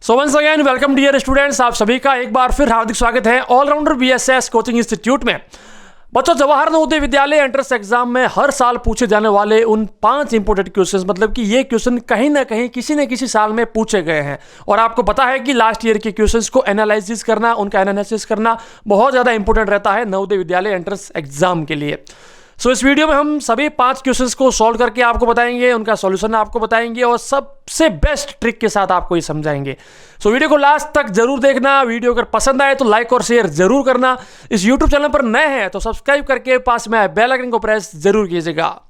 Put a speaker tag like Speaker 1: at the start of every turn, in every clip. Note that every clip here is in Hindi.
Speaker 1: सो once again welcome dear students, आप सभी का एक बार फिर हार्दिक स्वागत है ऑलराउंडर बीएसएस कोचिंग इंस्टीट्यूट में। बच्चों, जवाहर नवोदय विद्यालय एंट्रेंस एग्जाम में हर साल पूछे जाने वाले उन 5 इंपोर्टेंट क्वेश्चंस, मतलब कि ये क्वेश्चन कहीं ना कहीं किसी न किसी साल में पूछे गए हैं और आपको पता है कि लास्ट ईयर के क्वेश्चंस को एनालिसिस करना, उनका एनालिसिस करना बहुत ज़्यादा इंपॉर्टेंट रहता है नवोदय विद्यालय एंट्रेंस एग्जाम के लिए। सो इस वीडियो में हम सभी 5 क्वेश्चंस को सॉल्व करके आपको बताएंगे, उनका सॉल्यूशन आपको बताएंगे और सबसे बेस्ट ट्रिक के साथ आपको ये समझाएंगे। सो वीडियो को लास्ट तक जरूर देखना। वीडियो अगर पसंद आए तो लाइक और शेयर जरूर करना। इस यूट्यूब चैनल पर नए हैं तो सब्सक्राइब करके पास में बेल आइकन को प्रेस जरूर कीजिएगा।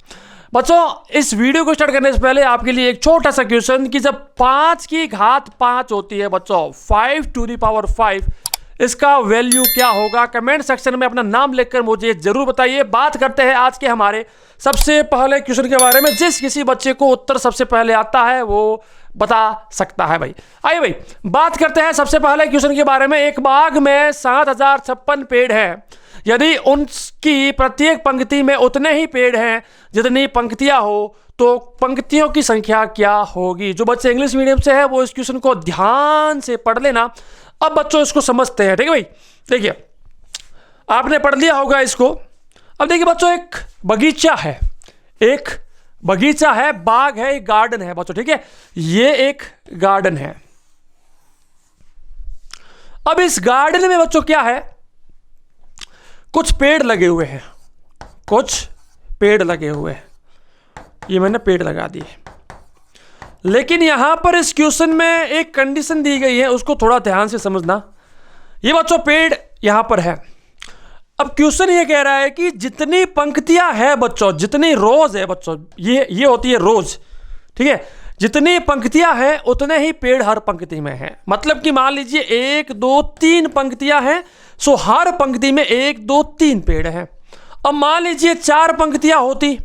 Speaker 1: बच्चों, इस वीडियो को स्टार्ट करने से पहले आपके लिए एक छोटा सा क्वेश्चन कि जब 5 की घात 5 होती है बच्चों, 5 टू द पावर 5, इसका वैल्यू क्या होगा? कमेंट सेक्शन में अपना नाम लिखकर मुझे जरूर बताइए। बात करते हैं आज के हमारे सबसे पहले क्वेश्चन के बारे में। जिस किसी बच्चे को उत्तर सबसे पहले आता है वो बता सकता है भाई। आइए भाई, बात करते हैं सबसे पहले क्वेश्चन के बारे में। एक बाग में 7056 पेड़ हैं। यदि उनकी प्रत्येक पंक्ति में उतने ही पेड़ हैं जितनी पंक्तियां हो तो पंक्तियों की संख्या क्या होगी? जो बच्चे इंग्लिश मीडियम से है वो इस क्वेश्चन को ध्यान से पढ़ लेना। अब बच्चों इसको समझते हैं, ठीक है भाई। देखिए, आपने पढ़ लिया होगा इसको। अब देखिए बच्चों, एक बगीचा है, एक बगीचा है, बाग है, एक गार्डन है बच्चों, ठीक है। ये एक गार्डन है। अब इस गार्डन में बच्चों क्या है? कुछ पेड़ लगे हुए हैं, कुछ पेड़ लगे हुए हैं। ये मैंने पेड़ लगा दिए, लेकिन यहां पर इस क्वेश्चन में एक कंडीशन दी गई है, उसको थोड़ा ध्यान से समझना। ये बच्चों पेड़ यहां पर है। अब क्वेश्चन ये कह रहा है कि जितनी पंक्तियां है बच्चों, जितनी रोज है बच्चों, ये होती है रोज, ठीक है। जितनी पंक्तियां हैं उतने ही पेड़ हर पंक्ति में हैं। मतलब कि मान लीजिए 1 2 3 पंक्तियां हैं, सो हर पंक्ति में 1 2 3 पेड़ हैं। अब मान लीजिए 4 पंक्तियां होती,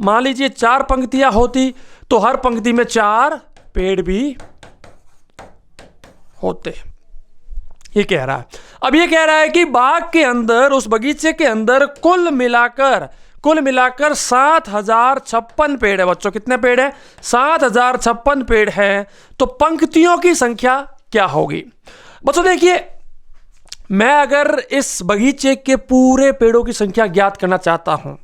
Speaker 1: मान लीजिए 4 पंक्तियां होती तो हर पंक्ति में 4 पेड़ भी होते। ये कह रहा है। अब ये कह रहा है कि बाग के अंदर, उस बगीचे के अंदर कुल मिलाकर 7056 पेड़ है बच्चों। कितने पेड़ है? 7056 पेड़ है। तो पंक्तियों की संख्या क्या होगी? बच्चों देखिए, मैं अगर इस बगीचे के पूरे पेड़ों की संख्या ज्ञात करना चाहता हूं,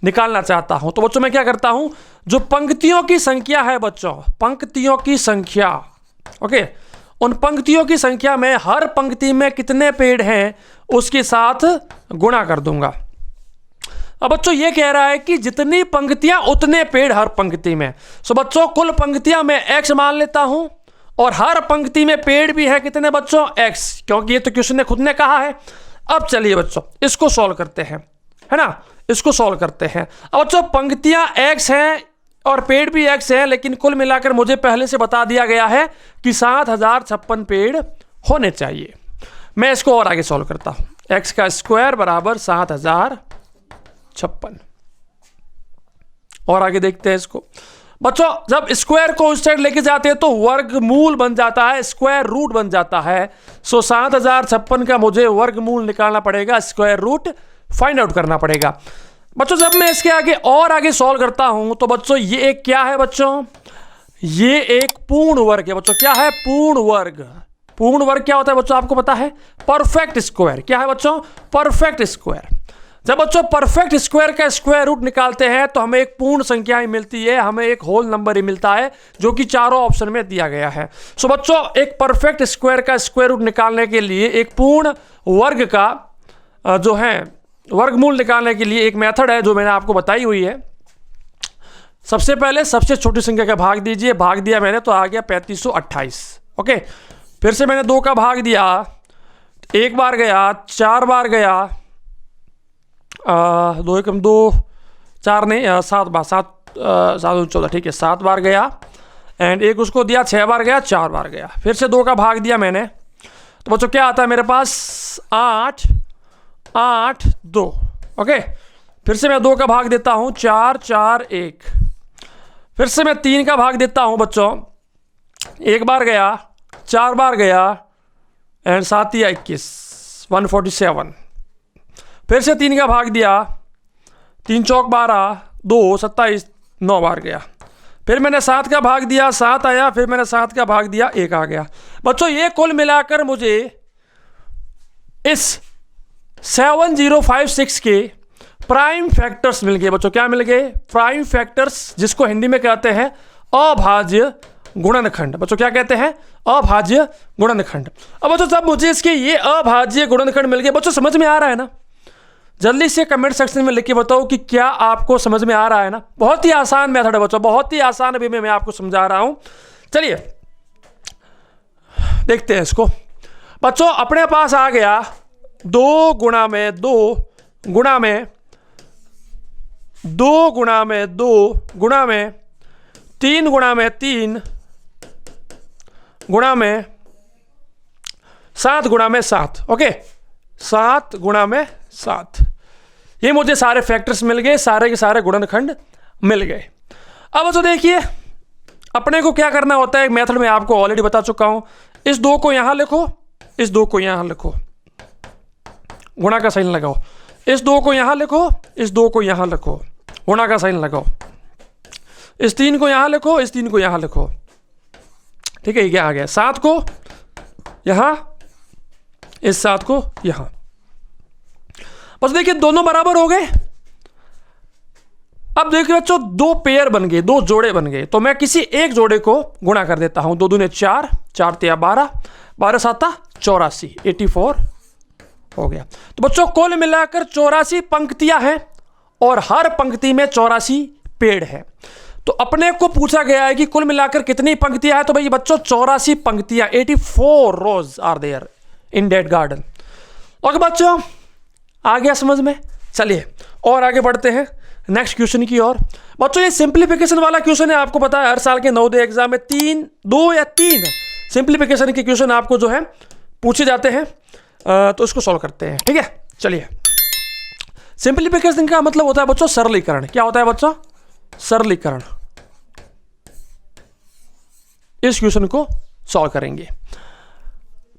Speaker 1: निकालना चाहता हूं, तो बच्चों मैं क्या करता हूं? जो पंक्तियों की संख्या है बच्चों, पंक्तियों की संख्या, ओके, उन पंक्तियों की संख्या में हर पंक्ति में कितने पेड़ हैं उसके साथ गुणा कर दूंगा। अब बच्चों ये कह रहा है कि जितनी पंक्तियां उतने पेड़ हर पंक्ति में। सो बच्चों कुल पंक्तियां मैं x मान लेता हूं और हर पंक्ति में पेड़ भी है कितने बच्चों? x, क्योंकि ये तो क्वेश्चन ने खुद ने कहा है। अब चलिए बच्चों इसको सॉल्व करते हैं, है ना। इसको सॉल्व करते हैं। अब बच्चों पंक्तियां x हैं और पेड़ भी x है, लेकिन कुल मिलाकर मुझे पहले से बता दिया गया है कि 7056 पेड़ होने चाहिए। मैं इसको और आगे सॉल्व करता हूं। x का स्क्वायर बराबर 7056। और आगे देखते हैं इसको। बच्चों जब स्क्वायर को उस साइड लेके जाते हैं तो वर्गमूल बन जाता है, स्क्वायर रूट बन जाता है। सो 7056 का मुझे वर्गमूल निकालना पड़ेगा, स्क्वायर रूट फाइंड आउट करना पड़ेगा। बच्चों जब मैं इसके आगे और आगे सॉल्व करता हूं तो बच्चों ये एक क्या है बच्चों? ये एक पूर्ण वर्ग है बच्चों। क्या है? पूर्ण वर्ग। पूर्ण वर्ग क्या होता है बच्चों? आपको पता है? Perfect square. क्या है बच्चों? Perfect square. जब बच्चों परफेक्ट स्क्वायर का स्क्वायर रूट निकालते हैं तो हमें एक पूर्ण संख्या ही मिलती है, हमें एक होल नंबर ही मिलता है, जो कि चारों ऑप्शन में दिया गया है। सो बच्चों एक परफेक्ट स्क्वायर का स्क्वायर रूट निकालने के लिए, एक पूर्ण वर्ग का जो है वर्गमूल निकालने के लिए एक मेथड है जो मैंने आपको बताई हुई है। सबसे पहले सबसे छोटी संख्या का भाग दीजिए। भाग दिया मैंने तो आ गया 3528। ओके, फिर से मैंने 2 का भाग दिया, 1 बार गया, 4 बार गया, 2 एकम 2, 4 नहीं 7 बार, 7 14, ठीक है, 7 बार गया एंड एक उसको दिया, 6 बार गया, 4 बार गया, फिर से 2 का भाग दिया मैंने। तो बच्चों क्या आता है मेरे पास? 8 8 2। ओके, फिर से मैं 2 का भाग देता हूं, 4 4 1। फिर से मैं 3 का भाग देता हूं बच्चों, 1 बार गया, 4 बार गया एंड 7 या 21, 147। फिर से 3 का भाग दिया, 3 चौक 12, 2 27, 9 बार गया। फिर मैंने 7 का भाग दिया, 7 आया, फिर मैंने 7 का भाग दिया, 1 आ गया। बच्चों ये कुल मिलाकर मुझे इस 7056 के प्राइम फैक्टर्स मिल गए। बच्चों क्या मिल गए? प्राइम फैक्टर्स, जिसको हिंदी में कहते हैं अभाज्य गुणनखंड। बच्चों क्या कहते हैं? अभाज्य गुणनखंड। अब बच्चों जब मुझे इसके ये अभाज्य गुणनखंड मिल गए, बच्चों समझ में आ रहा है ना? जल्दी से कमेंट सेक्शन में लिख के बताओ कि क्या आपको समझ में आ रहा है ना? बहुत ही आसान मेथड है बच्चों, बहुत ही आसान वे में मैं आपको समझा रहा हूं। चलिए देखते हैं इसको। बच्चों अपने पास आ गया 2 गुणा में 2 गुणा में 2 गुणा में 2 गुणा में 3 गुणा में 3 गुणा में 7 गुणा में 7। ओके, 7 गुणा में 7। ये मुझे सारे फैक्टर्स मिल गए, सारे के सारे गुणनखंड मिल गए। अब तो देखिए अपने को क्या करना होता है, मेथड में आपको ऑलरेडी बता चुका हूं। इस 2 को यहां लिखो, इस 2 को यहां लिखो, गुणा का साइन लगाओ। इस 2 को यहां लिखो, इस 2 को यहां लिखो, गुणा का साइन लगाओ। इस 3 को यहां लिखो, इस 3 को यहां लिखो। ठीक है, ये क्या आ गया? 7 को यहां, इस 7 को यहां। बस देखिए दोनों बराबर हो गए। अब देखिए बच्चों 2 पेयर बन गए, 2 जोड़े बन गए। तो मैं किसी एक जोड़े को गुणा कर देता हूं। 2 दूने 4, 4 तिया 12, 12 7 84, 84 हो गया। तो बच्चों कुल मिलाकर 84 पंक्तियां हैं और हर पंक्ति में 84 पेड़ है। तो अपने को पूछा गया है कि कुल मिलाकर कितनी पंक्तियां हैं? तो भाई बच्चों 84 पंक्तियां, 84 rows are there in that garden. Okay बच्चों, आ गया समझ में? चलिए और आगे बढ़ते हैं नेक्स्ट क्वेश्चन की ओर। बच्चों ये सिंप्लीफिकेशन वाला क्वेश्चन है। आपको पता है हर साल के नवोदय एग्जाम में 2 या 3 सिंप्लीफिकेशन के क्वेश्चन आपको जो है पूछे जाते हैं। तो इसको सॉल्व करते हैं। ठीक है, चलिए। सिंप्लीफिकेशन का मतलब होता है बच्चों सरलीकरण। क्या होता है बच्चों? सरलीकरण। इस क्वेश्चन को सॉल्व करेंगे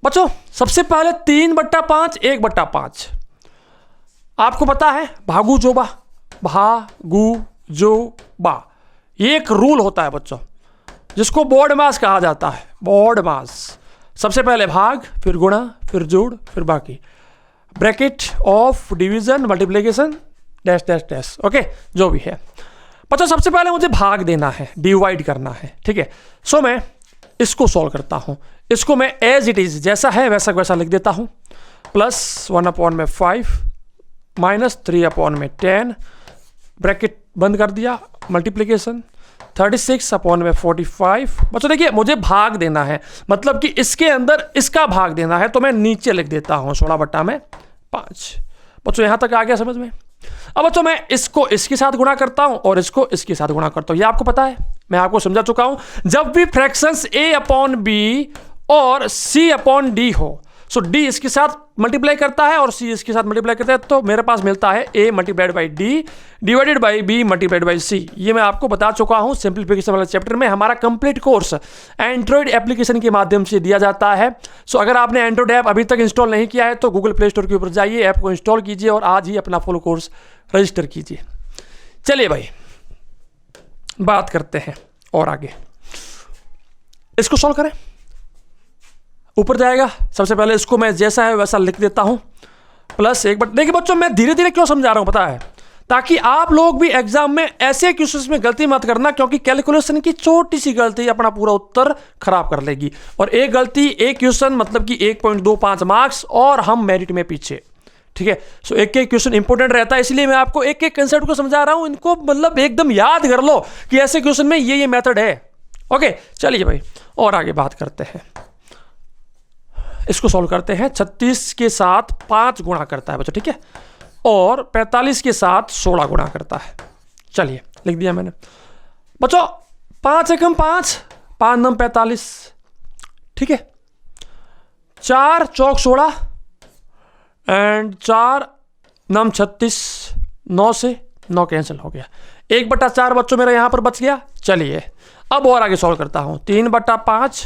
Speaker 1: बच्चों। सबसे पहले 3/5 1/5। आपको पता है भागु जोबा, भागु जोबा, ये एक रूल होता है बच्चों जिसको बोर्ड मास कहा जाता है। बोर्ड मास, सबसे पहले भाग, फिर गुणा, फिर जोड़, फिर बाकी, bracket of division multiplication dash dash dash. Okay, जो भी है बच्चों सबसे पहले मुझे भाग देना है, डिवाइड करना है। ठीक है, सो मैं इसको सॉल्व करता हूं। इसको मैं एज इट इज जैसा है वैसा वैसा लिख देता हूं। प्लस 1/5 माइनस 3/10, ब्रैकेट बंद कर दिया, मल्टीप्लिकेशन 36/45। बच्चों देखिए मुझे भाग देना है, मतलब कि इसके अंदर इसका भाग देना है। तो मैं नीचे लिख देता हूं 16/5। बच्चों यहां तक आ गया समझ में? अब बच्चों मैं इसको इसके साथ गुणा करता हूं और इसको इसके साथ गुणा करता हूं। ये आपको पता है, मैं आपको समझा चुका हूं। जब भी फ्रैक्शंस A/B और C/D हो, सो D इसके साथ मल्टीप्लाई करता है और C इसके साथ मल्टीप्लाई करता है, तो मेरे पास मिलता है A × D divided by B × C। ये मैं आपको बता चुका हूं सिंप्लीफिकेशन वाले चैप्टर में। हमारा कंप्लीट कोर्स एंड्रॉइड एप्लीकेशन के माध्यम से दिया जाता है। सो अगर आपने एंड्रॉइड ऐप अभी तक इंस्टॉल नहीं किया है तो गूगल प्ले स्टोर के ऊपर जाइए, ऐप को इंस्टॉल कीजिए और आज ही अपना फुल कोर्स रजिस्टर कीजिए। चलिए भाई बात करते हैं और आगे। इसको सॉल्व करें, ऊपर जाएगा। सबसे पहले इसको मैं जैसा है वैसा लिख देता हूं, प्लस 1। देखिए बच्चों मैं धीरे धीरे क्यों समझा रहा हूं पता है? ताकि आप लोग भी एग्जाम में ऐसे क्वेश्चंस में गलती मत करना, क्योंकि कैलकुलेशन की छोटी सी गलती अपना पूरा उत्तर खराब कर लेगी। और एक गलती, एक क्वेश्चन मतलब कि 1.25 मार्क्स और हम मेरिट में पीछे। ठीक है, सो एक एक क्वेश्चन इंपॉर्टेंट रहता है, इसलिए मैं आपको एक एक कंसेप्ट को समझा रहा हूं। इनको मतलब एकदम याद कर लो कि ऐसे क्वेश्चन में ये मेथड है। ओके, चलिए भाई और आगे बात करते हैं। इसको सॉल्व करते हैं। 36 के साथ 5 गुणा करता है बच्चों, ठीक है, और 45 के साथ 16 गुणा करता है। चलिए लिख दिया मैंने बच्चों। 5 एकम 5, 5 नम 45, ठीक है, 4 चौक 16 एंड 4 नम 36, 9 से 9 कैंसिल हो गया। 1/4 बच्चों मेरा यहां पर बच गया। चलिए अब और आगे सॉल्व करता हूं। 3/5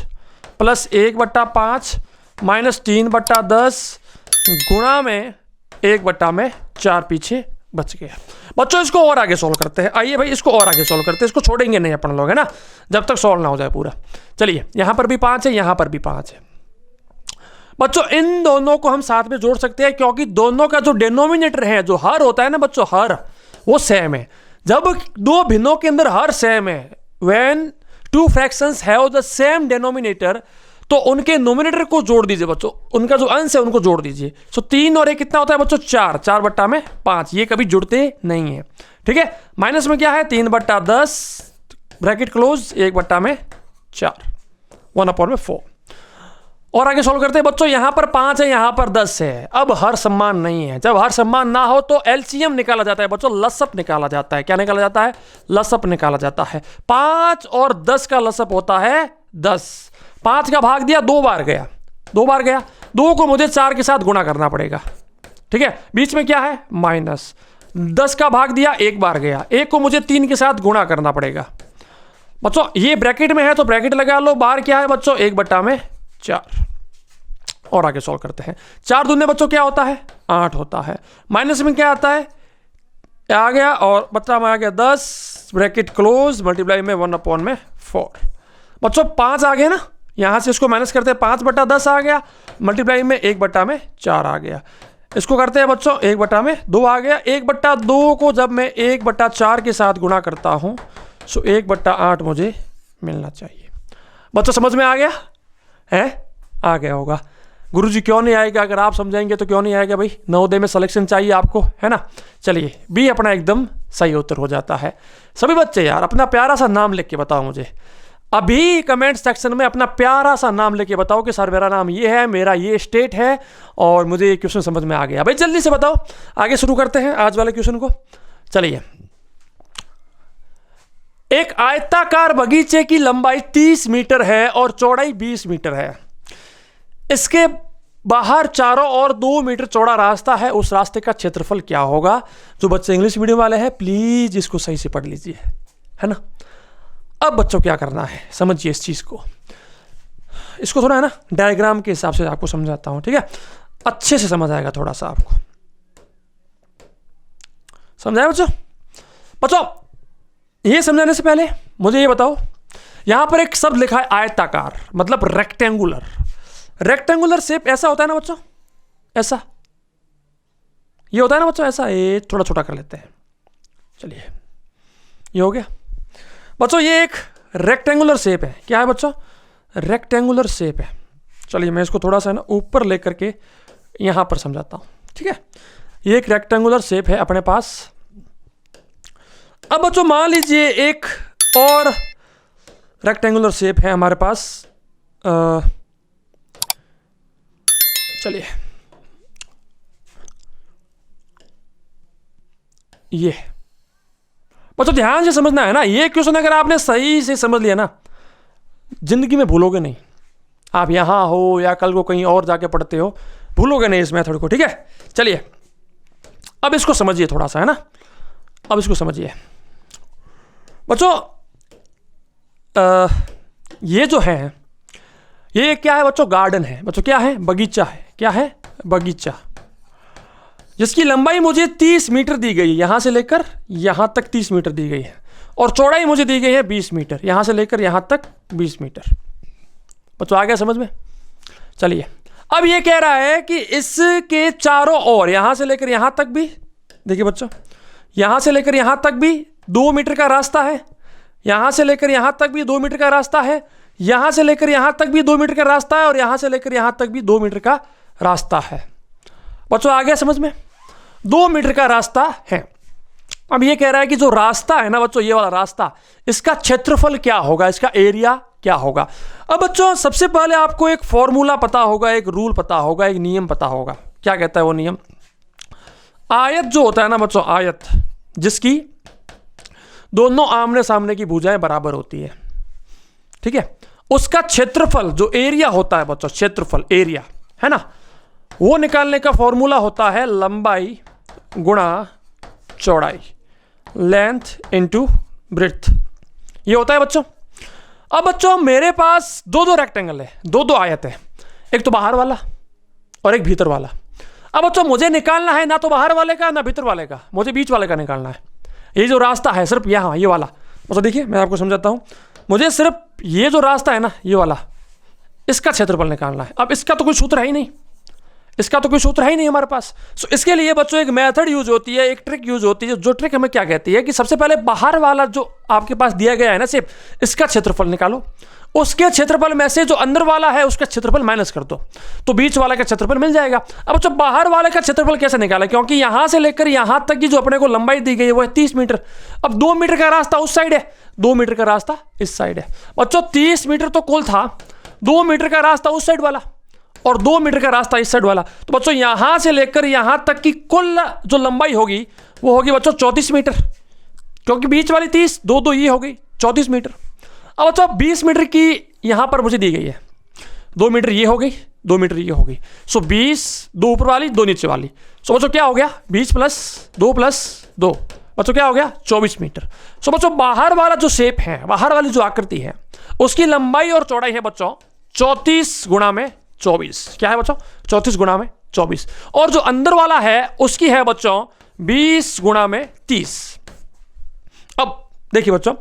Speaker 1: प्लस 1/5 माइनस 3/10 गुणा में 1/4 पीछे बच गया। बच्चों इसको और आगे सॉल्व करते हैं, आइए भाई इसको और आगे सॉल्व करते हैं, इसको छोड़ेंगे नहीं अपन लोग, है ना, जब तक सॉल्व ना हो जाए पूरा। चलिए यहां पर भी 5 है, यहां पर भी 5 है। बच्चों इन दोनों को हम साथ में जोड़ सकते हैं क्योंकि दोनों का जो डिनोमिनेटर है, जो हर होता है ना बच्चों, हर वो सेम है। जब दो भिन्नों के अंदर हर सेम है, when two fractions have the same denominator, तो उनके नोमिनेटर को जोड़ दीजिए बच्चों, उनका जो अंश है उनको जोड़ दीजिए। सो 3 और 1 कितना होता है बच्चों, 4, 4 बट्टा में 5, ये कभी जुड़ते नहीं है, ठीक है। माइनस में क्या है, 3/10 ब्रैकेट क्लोज, 1/4, 1/4। और आगे सॉल्व करते हैं बच्चों, यहां पर 5 है, यहां पर 10 है। अब हर सम्मान नहीं है, जब हर सम्मान ना हो तो एलसीएम निकाला जाता है बच्चों, लसअप निकाला जाता है। क्या निकाला जाता है, लसअप निकाला जाता है। 5 और 10 का लसअप होता है 10। 5 का भाग दिया, 2 बार गया, 2 बार गया, 2 को मुझे 4 के साथ गुणा करना पड़ेगा, ठीक है। बीच में क्या है, माइनस। 10 का भाग दिया, 1 बार गया, 1 को मुझे 3 के साथ गुणा करना पड़ेगा बच्चों। ये ब्रैकेट में है तो ब्रैकेट लगा लो, बाहर क्या है बच्चों, 1/4। और आगे सॉल्व करते हैं। 4 दूने बच्चों क्या होता है, 8 होता है। माइनस में क्या आता है, आ गया, और बच्चा में आ गया 10 ब्रैकेट क्लोज, मल्टीप्लाई में 1/4 बच्चों। 5 आ गए ना, यहां से इसको माइनस करते हैं, 5/10 आ गया, मल्टीप्लाई में 1/4 आ गया। इसको करते हैं बच्चों, 1/2 आ गया। 1/2 को जब मैं 1/4 के साथ गुणा करता हूं, सो 1/8 मुझे मिलना चाहिए। बच्चों समझ में आ गया है, आ गया होगा। गुरुजी क्यों नहीं आएगा, अगर आप समझाएंगे तो क्यों नहीं आएगा भाई, नवोदय में सिलेक्शन चाहिए आपको, है ना। चलिए बी अपना एकदम सही उत्तर हो जाता है। सभी बच्चे यार अपना प्यारा सा नाम लिख के बताओ मुझे, अभी कमेंट सेक्शन में अपना प्यारा सा नाम लेके बताओ कि सर मेरा नाम ये है, मेरा ये स्टेट है और मुझे ये क्वेश्चन समझ में आ गया। भाई जल्दी से बताओ, आगे शुरू करते हैं आज वाले क्वेश्चन को। चलिए, एक आयताकार बगीचे की लंबाई 30 मीटर है और चौड़ाई 20 मीटर है। इसके बाहर चारों ओर 2 मीटर चौड़ा रास्ता है, उस रास्ते का क्षेत्रफल क्या होगा। जो बच्चे इंग्लिश मीडियम वाले हैं प्लीज इसको सही से पढ़ लीजिए, है ना। अब बच्चों क्या करना है, समझिए इस चीज को, इसको थोड़ा है ना डायग्राम के हिसाब से आपको समझाता हूं, ठीक है, अच्छे से समझ आएगा थोड़ा सा आपको। समझाया बच्चों। बच्चों ये समझाने से पहले मुझे ये बताओ, यहां पर एक शब्द लिखा है आयताकार, मतलब रेक्टेंगुलर। रेक्टेंगुलर शेप ऐसा होता है ना बच्चों, ऐसा ये होता है ना बच्चों, ऐसा। ये थोड़ा छोटा कर लेते हैं, चलिए ये हो गया बच्चों। ये एक रेक्टेंगुलर शेप है, क्या है बच्चों, रेक्टेंगुलर शेप है। चलिए मैं इसको थोड़ा सा ना ऊपर लेकर के यहां पर समझाता हूं, ठीक है। ये एक रेक्टेंगुलर शेप है अपने पास। अब बच्चों मान लीजिए एक और रेक्टेंगुलर शेप है हमारे पास, चलिए ये बच्चों ध्यान से समझना है ना। ये क्वेश्चन अगर आपने सही से समझ लिया ना, जिंदगी में भूलोगे नहीं। आप यहां हो या कल को कहीं और जाके पढ़ते हो, भूलोगे नहीं इस मेथड को, ठीक है। चलिए अब इसको समझिए थोड़ा सा, है ना। अब इसको समझिए बच्चों, ये जो है ये क्या है बच्चों, गार्डन है बच्चों, क्या है, बगीचा है। क्या है, बगीचा, जिसकी लंबाई मुझे 30 मीटर दी गई है, यहां से लेकर यहां तक 30 मीटर दी गई है, और चौड़ाई मुझे दी गई है 20 मीटर, यहां से लेकर यहां तक 20 मीटर। बच्चों आ गया समझ में। चलिए अब ये कह रहा है कि इसके चारों ओर, यहां से लेकर यहां तक भी, देखिए बच्चों, यहां से लेकर यहां तक भी 2 मीटर का रास्ता है, यहां से लेकर यहां तक भी 2 मीटर का रास्ता है, यहां से लेकर यहां तक भी 2 मीटर का रास्ता है, और यहां से लेकर यहां तक भी 2 मीटर का रास्ता है। बच्चों आ गया समझ में, 2 मीटर का रास्ता है। अब ये कह रहा है कि जो रास्ता है ना बच्चों, ये वाला रास्ता, इसका क्षेत्रफल क्या होगा, इसका एरिया क्या होगा। अब बच्चों सबसे पहले आपको एक फॉर्मूला पता होगा, एक रूल पता होगा, एक नियम पता होगा। क्या कहता है वो नियम, आयत जो होता है ना बच्चों, आयत जिसकी दोनों आमने सामने की भुजाएं बराबर होती है, ठीक है, उसका क्षेत्रफल जो एरिया होता है बच्चों, क्षेत्रफल एरिया है ना, वो निकालने का फॉर्मूला होता है लंबाई गुणा चौड़ाई, लेंथ इनटू ब्रेड्थ। ये होता है बच्चों। अब बच्चों मेरे पास 2 रेक्टेंगल है, 2 आयत है, एक तो बाहर वाला और एक भीतर वाला। अब बच्चों मुझे निकालना है ना तो बाहर वाले का ना भीतर वाले का, मुझे बीच वाले का निकालना है। ये जो रास्ता है सिर्फ यहाँ, ये वाला, बच्चों देखिए मैं आपको समझाता हूँ। मुझे सिर्फ ये जो रास्ता है ना, ये वाला, इसका क्षेत्रफल निकालना है। अब इसका तो कोई सूत्र है ही नहीं, इसका तो कोई सूत्र है ही नहीं हमारे पास। सो इसके लिए बच्चों एक मेथड यूज होती है, एक ट्रिक यूज होती है। जो ट्रिक हमें क्या कहती है कि सबसे पहले बाहर वाला जो आपके पास दिया गया है ना सिर्फ, इसका क्षेत्रफल निकालो, उसके क्षेत्रफल में से जो अंदर वाला है उसका क्षेत्रफल माइनस कर दो, तो बीच वाले का क्षेत्रफल मिल जाएगा। अब जब बाहर वाले का क्षेत्रफल कैसे निकाला, क्योंकि यहां से लेकर यहां तक की जो अपने को लंबाई दी गई है वो है 30 मीटर। अब 2 मीटर का रास्ता उस साइड है, 2 मीटर का रास्ता इस साइड है। बच्चों 30 मीटर तो कुल था, 2 मीटर का रास्ता उस साइड वाला और 2 मीटर का रास्ता इस साइड वाला। तो बच्चों यहां से लेकर यहां तक की कुल जो लंबाई होगी वो होगी बच्चों 34 मीटर, क्योंकि बीच वाली 30, 2 ये हो गई 34 मीटर। अब बच्चों 20 मीटर की यहां पर मुझे दी गई है, 2 मीटर ये हो गई, 2 मीटर ये हो गई। सो 20, 2 ऊपर वाली 2 नीचे वाली। सो बच्चों क्या हो गया, 20 + 2 + 2, बच्चों क्या हो गया 24 मीटर। सो बच्चों बाहर वाला जो शेप है, बाहर वाली जो आकृति है, उसकी लंबाई और चौड़ाई है बच्चों 34 × 24। क्या है बच्चों 34 × 24। और जो अंदर वाला है उसकी है बच्चों 20 × 30। अब देखिए बच्चों,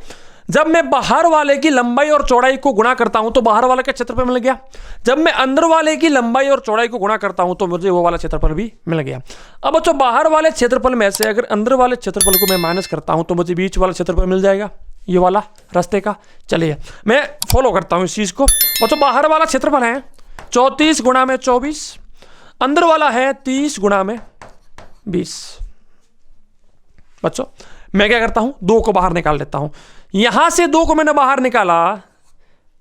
Speaker 1: जब मैं बाहर वाले की लंबाई और चौड़ाई को गुणा करता हूं तो बाहर वाले का क्षेत्रफल मिल गया। जब मैं अंदर वाले की लंबाई और चौड़ाई को गुणा करता हूं तो मुझे वो वाला क्षेत्रफल भी मिल गया। अब बच्चों बाहर वाले क्षेत्रफल में से अगर अंदर वाले क्षेत्रफल को मैं माइनस करता हूं तो मुझे बीच वाला क्षेत्रफल मिल जाएगा, ये वाला रास्ते का। चलिए मैं फॉलो करता हूं इस चीज को। बच्चों बाहर वाला क्षेत्रफल है 34 × 24, अंदर वाला है 30 × 20। बच्चों मैं क्या करता हूं, 2 को बाहर निकाल लेता हूं। यहां से 2 को मैंने बाहर निकाला,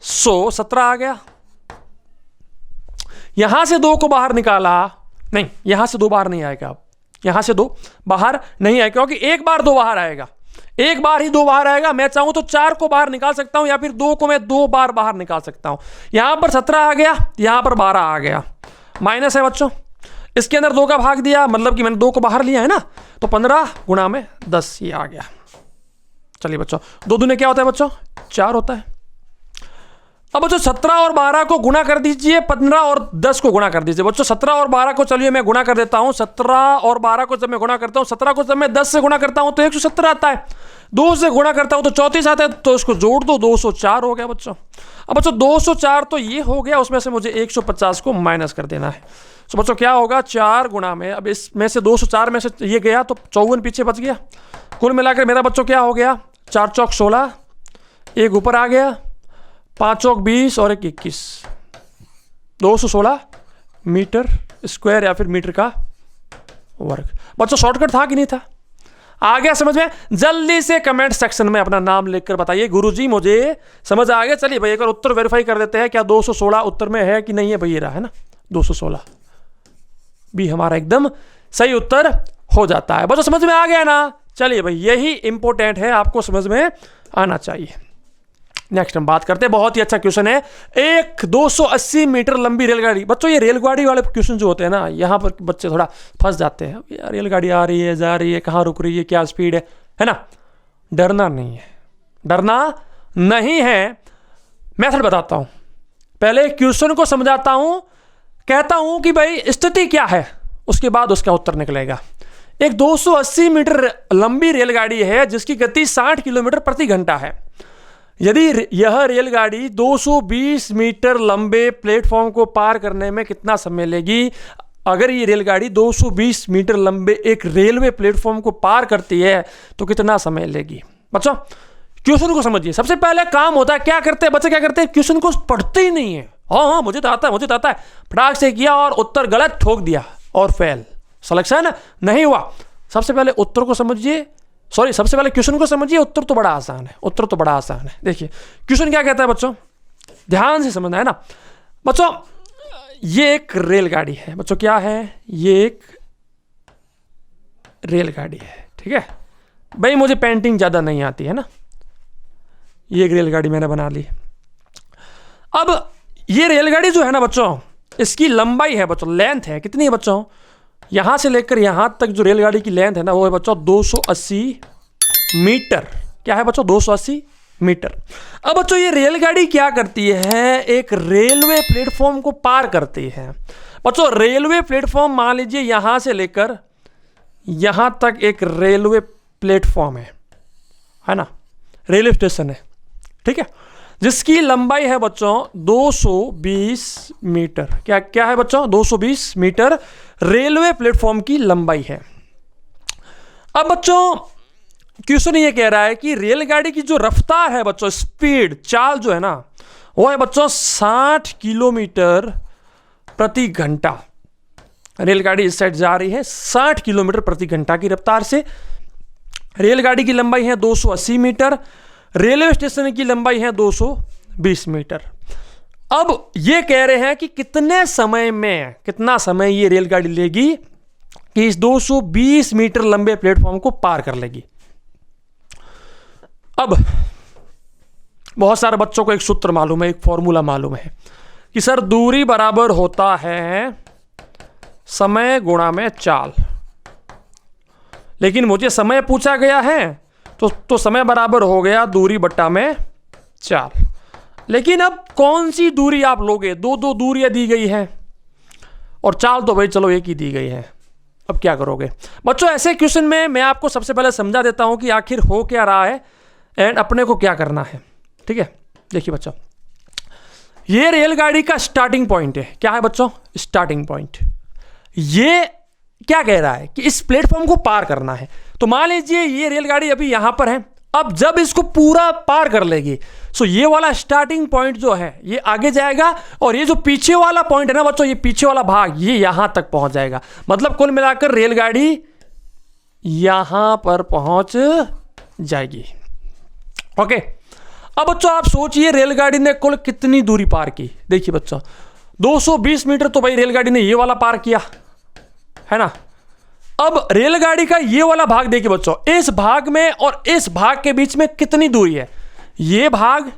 Speaker 1: 17 आ गया। यहां से 2 को बाहर निकाला, नहीं यहां से 2 बाहर नहीं आएगा। अब यहां से 2 बाहर नहीं आएगा, क्योंकि एक बार 2 बाहर आएगा, एक बार ही 2 बाहर आएगा। मैं चाहूं तो 4 को बाहर निकाल सकता हूं, या फिर 2 को मैं 2 बार बाहर निकाल सकता हूं। यहां पर 17 आ गया, यहां पर 12 आ गया, माइनस है बच्चों। इसके अंदर 2 का भाग दिया, मतलब कि मैंने 2 को बाहर लिया है ना, तो 15 × 10 ये आ गया। चलिए बच्चों 2 दूने क्या होता है बच्चों 4 होता है। अब बच्चों 17 और 12 को गुणा कर दीजिए, 15 और 10 को गुणा कर दीजिए। बच्चों 17 और 12 को चलिए मैं गुणा कर देता हूं। 17 और 12 को जब मैं गुणा करता हूं, 17 को जब मैं 10 से गुणा करता हूं तो 170 आता है, 2 से गुणा करता हूं तो 34 आता है, तो इसको जोड़ दो 204 हो गया बच्चों। अब बच्चों 204 तो ये हो गया, उसमें से मुझे 150 को माइनस कर देना है। तो बच्चों क्या होगा 4 गुणा में, अब इसमें से 204 में से ये गया तो 54 पीछे बच गया। कुल मिलाकर मेरा बच्चों क्या हो गया 4 चौक 16, एक ऊपर आ गया, 5 चौक 20 और 1 21, 216 मीटर स्क्वायर या फिर मीटर का वर्ग। बच्चों शॉर्टकट था कि नहीं था, आ गया समझ में? जल्दी से कमेंट सेक्शन में अपना नाम लिखकर बताइए गुरुजी मुझे समझ आ गया। चलिए भाई एक बार उत्तर वेरीफाई कर देते हैं, क्या 216 उत्तर में है कि नहीं है। भाई ये रहा है ना 216 भी हमारा एकदम सही उत्तर हो जाता है। बच्चों समझ में आ गया ना। चलिए भाई यही इंपॉर्टेंट है, आपको समझ में आना चाहिए। नेक्स्ट हम बात करते हैं, बहुत ही अच्छा क्वेश्चन है। एक 280 मीटर लंबी रेलगाड़ी। बच्चों ये रेलगाड़ी वाले क्वेश्चन जो होते हैं ना, यहाँ पर बच्चे थोड़ा फंस जाते हैं। यार रेलगाड़ी आ रही है, जा रही है, कहाँ रुक रही है, क्या स्पीड है ना। डरना नहीं है, डरना नहीं है। मेथड बताता हूँ, पहले क्वेश्चन को समझाता हूँ, कहता हूँ कि भाई स्थिति क्या है, उसके बाद उसका उत्तर निकलेगा। एक 280 मीटर लंबी रेलगाड़ी है जिसकी गति 60 किलोमीटर प्रति घंटा है। यदि यह रेलगाड़ी 220 मीटर लंबे प्लेटफॉर्म को पार करने में कितना समय लेगी? अगर ये रेलगाड़ी 220 मीटर लंबे एक रेलवे प्लेटफॉर्म को पार करती है तो कितना समय लेगी? बच्चों क्वेश्चन को समझिए। सबसे पहले काम होता है, क्या करते हैं बच्चे, क्या करते हैं, क्वेश्चन को पढ़ते ही नहीं है। हाँ मुझे तो आता है, मुझे तो आता है, फटाक से किया और उत्तर गलत ठोक दिया और फेल, सिलेक्शन नहीं हुआ। सबसे पहले उत्तर को समझिए, सबसे पहले क्वेश्चन को समझिए। उत्तर तो बड़ा आसान है, उत्तर तो बड़ा आसान है। देखिए क्वेश्चन क्या कहता है बच्चों, ध्यान से समझना है ना बच्चों। ये एक रेलगाड़ी है बच्चों, क्या है, ये एक रेलगाड़ी है, ठीक है भाई। मुझे पेंटिंग ज्यादा नहीं आती है ना, ये एक रेलगाड़ी मैंने बना ली। अब ये रेलगाड़ी जो है ना बच्चों, इसकी लंबाई है बच्चों, लेंथ है, कितनी है बच्चों, यहां से लेकर यहां तक जो रेलगाड़ी की लेंथ है ना, वो है बच्चों 280 मीटर। क्या है बच्चों 280 मीटर। अब बच्चों ये रेलगाड़ी क्या करती है, एक रेलवे प्लेटफॉर्म को पार करती है। बच्चों रेलवे प्लेटफॉर्म मान लीजिए यहां से लेकर यहां तक एक रेलवे प्लेटफॉर्म है ना, रेलवे स्टेशन है, ठीक है, जिसकी लंबाई है बच्चों 220 मीटर। क्या क्या है बच्चों, 220 मीटर रेलवे प्लेटफॉर्म की लंबाई है। अब बच्चों क्वेश्चन ये कह रहा है कि रेलगाड़ी की जो रफ्तार है बच्चों, स्पीड, चाल जो है ना, वो है बच्चों 60 किलोमीटर प्रति घंटा। रेलगाड़ी इस साइड जा रही है 60 किलोमीटर प्रति घंटा की रफ्तार से। रेलगाड़ी की लंबाई है 280 मीटर, रेलवे स्टेशन की लंबाई है 220 मीटर। अब ये कह रहे हैं कि कितना समय ये रेलगाड़ी लेगी कि इस 220 मीटर लंबे प्लेटफॉर्म को पार कर लेगी। अब बहुत सारे बच्चों को एक सूत्र मालूम है, एक फॉर्मूला मालूम है कि सर दूरी बराबर होता है समय गुणा में चाल। लेकिन मुझे समय पूछा गया है तो समय बराबर हो गया दूरी बट्टा में चाल। लेकिन अब कौन सी दूरी आप लोगे, दो दूरियां दी गई है और चाल तो भाई चलो एक ही दी गई है। अब क्या करोगे बच्चों, ऐसे क्वेश्चन में मैं आपको सबसे पहले समझा देता हूं कि आखिर हो क्या रहा है एंड अपने को क्या करना है, ठीक है। देखिए बच्चों, ये रेलगाड़ी का स्टार्टिंग पॉइंट है। क्या है बच्चों, स्टार्टिंग पॉइंट। ये क्या कह रहा है कि इस प्लेटफॉर्म को पार करना है। तो मान लीजिए ये रेलगाड़ी अभी यहां पर है, अब जब इसको पूरा पार कर लेगी तो ये वाला स्टार्टिंग पॉइंट जो है ये आगे जाएगा और ये जो पीछे वाला पॉइंट है ना बच्चों, ये पीछे वाला भाग ये यहां तक पहुंच जाएगा। मतलब कुल मिलाकर रेलगाड़ी यहां पर पहुंच जाएगी। ओके, अब बच्चों आप सोचिए रेलगाड़ी ने कुल कितनी दूरी पार की। देखिए बच्चों 220 मीटर तो भाई रेलगाड़ी ने ये वाला पार किया है ना। अब रेलगाड़ी का ये वाला भाग देखिए बच्चों, इस भाग में और इस भाग के बीच में कितनी दूरी है, ये भाग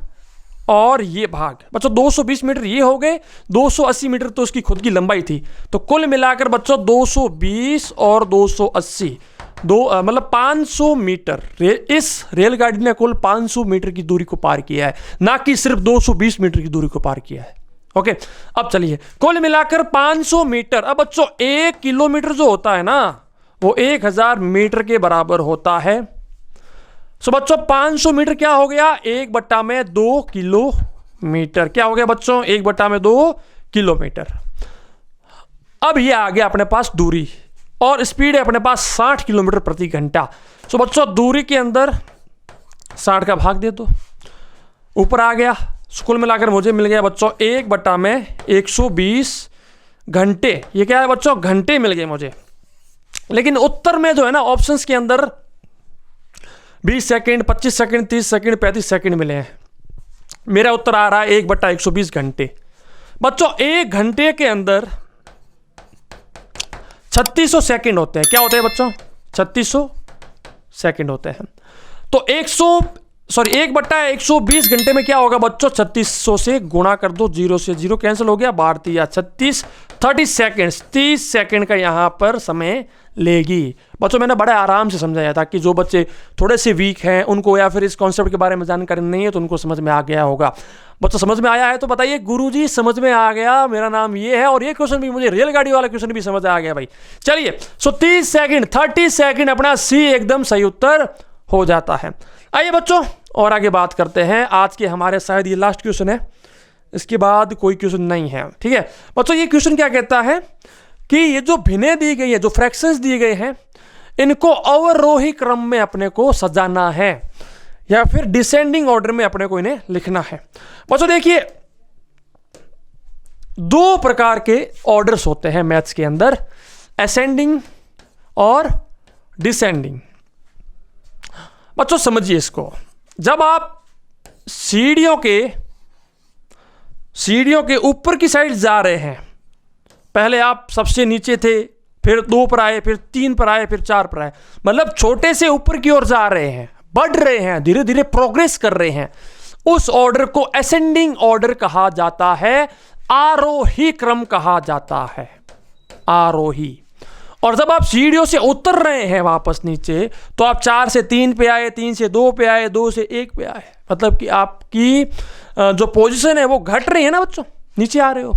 Speaker 1: और ये भाग। बच्चों 220 मीटर ये हो गए, 280 मीटर तो उसकी खुद की लंबाई थी। तो कुल मिलाकर बच्चों 220 और 280 मतलब 500 मीटर इस रेलगाड़ी ने कुल 500 मीटर की दूरी को पार किया है, ना कि सिर्फ 220 मीटर की दूरी को पार किया है। ओके, अब चलिए कुल मिलाकर 500 मीटर। अब बच्चों 1 किलोमीटर जो होता है ना वो 1000 मीटर के बराबर होता है। सो बच्चों 500 मीटर क्या हो गया, 1/2 किलोमीटर। क्या हो गया बच्चों, 1/2 किलोमीटर। अब ये आ गया अपने पास दूरी और स्पीड है अपने पास 60 किलोमीटर प्रति घंटा। सो बच्चों दूरी के अंदर 60 का भाग दे दो, ऊपर आ गया। कुल मिलाकर मुझे मिल गया बच्चों 1/120 घंटे। ये क्या है बच्चों, घंटे मिल गए मुझे। लेकिन उत्तर में जो है ना ऑप्शंस के अंदर 20 सेकंड, 25 सेकंड, 30 सेकंड, 35 सेकंड मिले हैं। मेरा उत्तर आ रहा है 1/120 घंटे। बच्चों 1 घंटे के अंदर 3600 सेकंड होते हैं। क्या होते हैं बच्चों, 3600 सेकंड होते हैं। तो 1/120 घंटे में क्या होगा बच्चों, 3600 से गुणा कर दो, 0 से 0 कैंसिल हो गया, 12 30 सेकंड, 30 सेकंड का यहां पर समय लेगी। बच्चों मैंने बड़े आराम से समझाया था कि जो बच्चे थोड़े से वीक हैं उनको या फिर इस कॉन्सेप्ट के बारे में जानकारी नहीं है तो उनको समझ में आ गया होगा। बच्चों समझ में आया है तो बताइए गुरुजी समझ में आ गया, मेरा नाम ये है। और ये क्वेश्चन भी मुझे रेलगाड़ी वाला क्वेश्चन भी समझ आ गया भाई। चलिए 30 सेकंड अपना सी एकदम सही उत्तर हो जाता है। आइए बच्चों और आगे बात करते हैं। आज के हमारे शायद ये लास्ट क्वेश्चन है, इसके बाद कोई क्वेश्चन नहीं है, ठीक है बच्चों। ये क्वेश्चन क्या कहता है कि ये जो भिन्नें दी गई है, जो फ्रैक्शंस दिए गए हैं, इनको अवरोही क्रम में अपने को सजाना है या फिर डिसेंडिंग ऑर्डर में अपने को इन्हें लिखना है। बच्चों देखिए 2 प्रकार के ऑर्डर्स होते हैं मैथ्स के अंदर, असेंडिंग और डिसेंडिंग। बच्चों समझिए इसको, जब आप सीढ़ियों के ऊपर की साइड जा रहे हैं, पहले आप सबसे नीचे थे, फिर 2 पर आए, फिर 3 पर आए, फिर 4 पर आए, मतलब छोटे से ऊपर की ओर जा रहे हैं, बढ़ रहे हैं, धीरे धीरे प्रोग्रेस कर रहे हैं, उस ऑर्डर को असेंडिंग ऑर्डर कहा जाता है, आरोही क्रम कहा जाता है, आरोही। और जब आप सीढ़ियों से उतर रहे हैं वापस नीचे, तो आप 4 से 3 पे आए, 3 से 2 पे आए, 2 से 1 पे आए, मतलब कि आपकी जो पोजीशन है वो घट रही है ना बच्चों, नीचे आ रहे हो।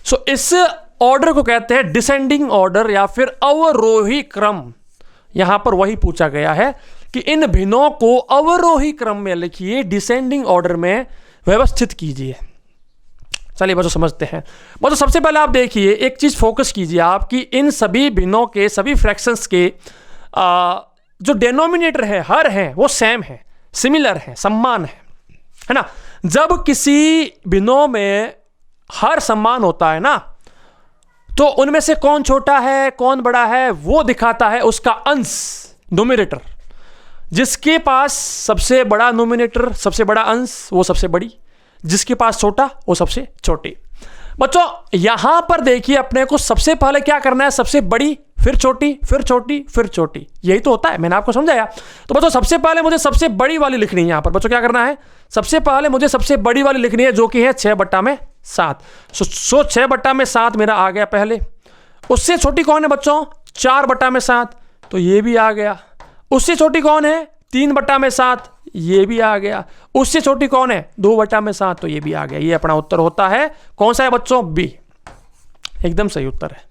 Speaker 1: सो इस ऑर्डर को कहते हैं डिसेंडिंग ऑर्डर या फिर अवरोही क्रम। यहां पर वही पूछा गया है कि इन भिन्नों को अवरोही क्रम में लिखिए, डिसेंडिंग ऑर्डर में व्यवस्थित कीजिए। चलिए बच्चों समझते हैं। बच्चों सबसे पहले आप देखिए, एक चीज फोकस कीजिए आप कि इन सभी भिन्नों के, सभी फ्रैक्शंस के जो डेनोमिनेटर है, हर हैं, वो सेम है, सिमिलर है, समान है ना। जब किसी भिन्नों में हर समान होता है ना, तो उनमें से कौन छोटा है कौन बड़ा है वो दिखाता है उसका अंश, नोमिनेटर। जिसके पास सबसे बड़ा नोमिनेटर, सबसे बड़ा अंश, वो सबसे बड़ी, जिसके पास छोटा वो सबसे छोटी। बच्चों यहां पर देखिए, अपने को सबसे पहले क्या करना है, सबसे बड़ी, फिर छोटी, फिर छोटी, फिर छोटी, यही तो होता है, मैंने आपको समझाया। तो बच्चों सबसे पहले मुझे सबसे बड़ी वाली लिखनी है। यहां पर बच्चों क्या करना है, सबसे पहले मुझे सबसे बड़ी वाली लिखनी है, जो कि है 6/7। सो 6/7 मेरा आ गया पहले। उससे छोटी कौन है बच्चों, 4/7, तो ये भी आ गया। उससे छोटी कौन है, 3/7, ये भी आ गया। उससे छोटी कौन है, 2/7, तो ये भी आ गया। ये अपना उत्तर होता है, कौन सा है बच्चों, बी, एकदम सही उत्तर है।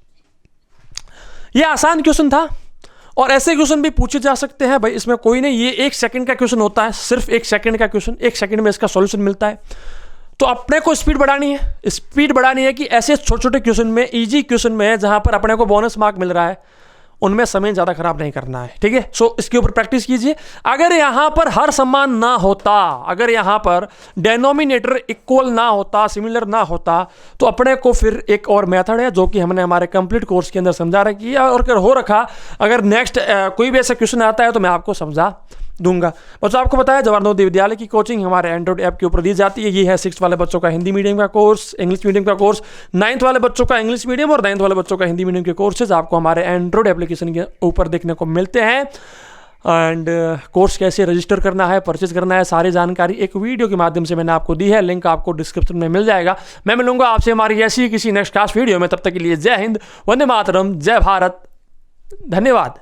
Speaker 1: ये आसान क्वेश्चन था, और ऐसे क्वेश्चन भी पूछे जा सकते हैं भाई, इसमें कोई नहीं। ये 1 सेकंड का क्वेश्चन होता है, सिर्फ 1 सेकंड का क्वेश्चन, 1 सेकंड में इसका सॉल्यूशन मिलता है। तो अपने को स्पीड बढ़ानी है कि ऐसे छोटे छोटे क्वेश्चन में, इजी क्वेश्चन में, जहां पर अपने को बोनस मार्क मिल रहा है, उनमें समय ज्यादा खराब नहीं करना है, ठीक है। सो इसके ऊपर प्रैक्टिस कीजिए। अगर यहां पर हर समान ना होता, अगर यहां पर डेनोमिनेटर इक्वल ना होता, सिमिलर ना होता, तो अपने को फिर एक और मेथड है जो कि हमने हमारे कंप्लीट कोर्स के अंदर समझा रखी है, और अगर हो रखा, अगर नेक्स्ट कोई भी ऐसा क्वेश्चन आता है तो मैं आपको समझा दूंगा। बच्चों आपको पता है जवाहर नवोदय विद्यालय की कोचिंग हमारे एंड्रॉइड ऐप के ऊपर दी जाती है। ये है 6th वाले बच्चों का हिंदी मीडियम का कोर्स, इंग्लिश मीडियम का कोर्स, 9th वाले बच्चों का इंग्लिश मीडियम और 9th वाले बच्चों का हिंदी मीडियम के कोर्सेज आपको हमारे एंड्रॉइड एप्लीकेशन के ऊपर देखने को मिलते हैं। एंड कोर्स कैसे रजिस्टर करना है, परचेज करना है, सारी जानकारी एक वीडियो के माध्यम से मैंने आपको दी है, लिंक आपको डिस्क्रिप्शन में मिल जाएगा। मैं मिलूंगा आपसे हमारी ऐसी किसी नेक्स्ट क्लास वीडियो में, तब तक के लिए जय हिंद, वंदे मातरम, जय भारत, धन्यवाद।